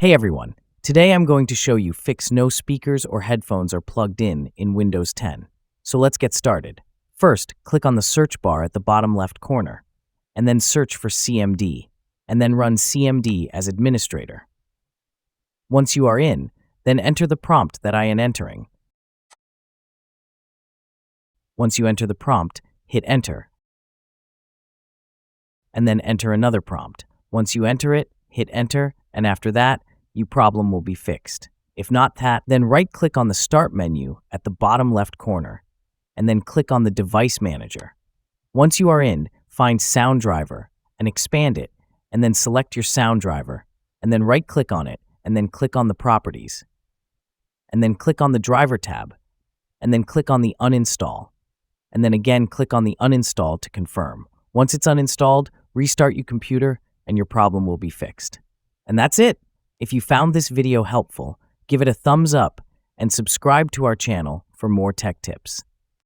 Hey everyone, today I'm going to show you fix no speakers or headphones are plugged in Windows 10. So let's get started. First, click on the search bar at the bottom left corner, and then search for CMD, and then run CMD as administrator. Once you are in, then enter the prompt that I am entering. Once you enter the prompt, hit enter, and then enter another prompt. Once you enter it, hit enter, and after that, your problem will be fixed. If not that, then right-click on the Start menu at the bottom left corner, and then click on the Device Manager. Once you are in, find Sound Driver, and expand it, and then select your sound driver, and then right-click on it, and then click on the Properties, and then click on the Driver tab, and then click on the Uninstall, and then again click on the Uninstall to confirm. Once it's uninstalled, restart your computer, and your problem will be fixed. And that's it! If you found this video helpful, give it a thumbs up and subscribe to our channel for more tech tips.